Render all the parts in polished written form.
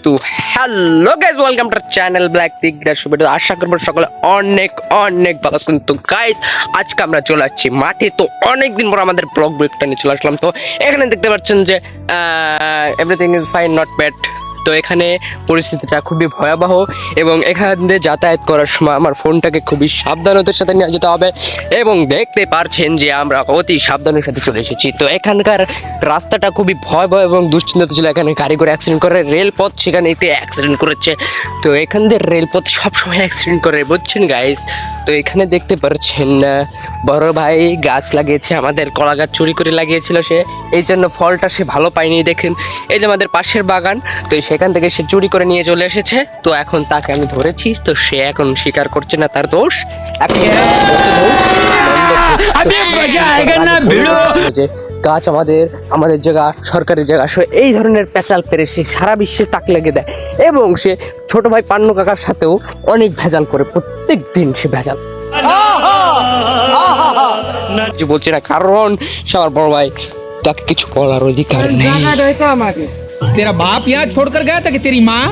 তো hello guys, welcome to channel black pig video. আশা করব সকলে অনেক অনেক ভালো আছেন। তো গাইস, আজকে আমরা চলে আসছি মাঠে। তো অনেকদিন পর আমাদের ব্লগ ব্রেকটা নিয়ে চলে আসলাম। তো এখানে দেখতে পাচ্ছেন যে everything is fine, not bad. তো এখানে পরিস্থিতিটা খুবই ভয়াবহ এবং এখান দিয়ে যাতায়াত করার সময় আমার ফোনটাকে খুবই সাবধানতার সাথে নিয়ে যেতে হবে। এবং দেখতে পারছেন যে আমরা অতি সাবধানের সাথে চলে এসেছি। তো এখানকার রাস্তাটা খুবই ভয়াবহ এবং দুশ্চিন্তা ছিল। এখানে গাড়ি করে অ্যাক্সিডেন্ট করে, রেলপথ সেখানে এতে অ্যাক্সিডেন্ট করেছে। তো এখান দিয়ে রেলপথ সবসময় অ্যাক্সিডেন্ট করে, বুঝছেন গাইস। তো এখানে দেখতে পাচ্ছেন বড় ভাই গাছ লাগিয়েছে, আমাদের কলা গাছ চুরি করে লাগিয়েছিল সে, এই জন্য ফলটা সে ভালো পায়নি। দেখেন এই যে আমাদের পাশের বাগান, তো সেখান থেকে সে চুরি করে নিয়ে চলে এসেছে। তো এখন তাকে আমি ধরেছি, তো সে এখন স্বীকার করছে না তার দোষ। এখন যে গাছ আমাদের জায়গা, সরকারি জায়গা, এই ধরনের পেঁচাল পেরে সে সারা বিশ্বে তাক লেগে দেয়। এবং সে ছোট ভাই পান্নু কাকার সাথেও অনেক ভেজাল করে, প্রত্যেক দিন সে ভেজাল বলছি না, কারণ সে আমার বড় ভাই, তাকে কিছু বলার অধিকার নেই। तेरा बाप यहाँ छोड़कर गया था कि तेरी माँ?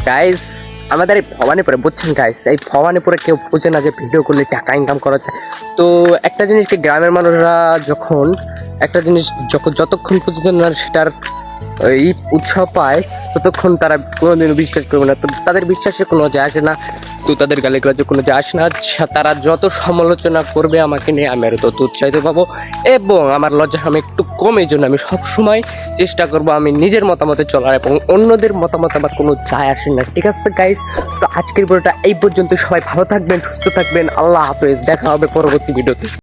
গাইস, আমাদের এই ভবানীপুরে, বুঝছেন গাইস, এই ভবানীপুরে কেউ বোঝে না যে ভিডিও করলে টাকা ইনকাম করা যায়। তো একটা জিনিসকে গ্রামের মানুষরা যখন একটা জিনিস যতক্ষণ পর্যন্ত না সেটার এই উৎসাহ পায়, ততক্ষণ তারা কোনোদিনও বিশ্বাস করবে না। তো তাদের বিশ্বাসে কোনো যায় আসে না, তো তাদের গালিগালাজ কোনো যায় আসে না। তারা যত সমালোচনা করবে আমাকে নিয়ে, আমি আরও তত উৎসাহিত পাবো এবং আমার লজ্জা আমি একটু কমে। জন্য আমি সবসময় চেষ্টা করবো আমি নিজের মতামতে চলার, এবং অন্যদের মতামত আমার কোনো যায় আসে না। ঠিক আছে গাইস, তো আজকের ভিডিওটা এই পর্যন্ত। সবাই ভালো থাকবেন, সুস্থ থাকবেন, আল্লাহ হাফেজ। দেখা হবে পরবর্তী ভিডিওতে।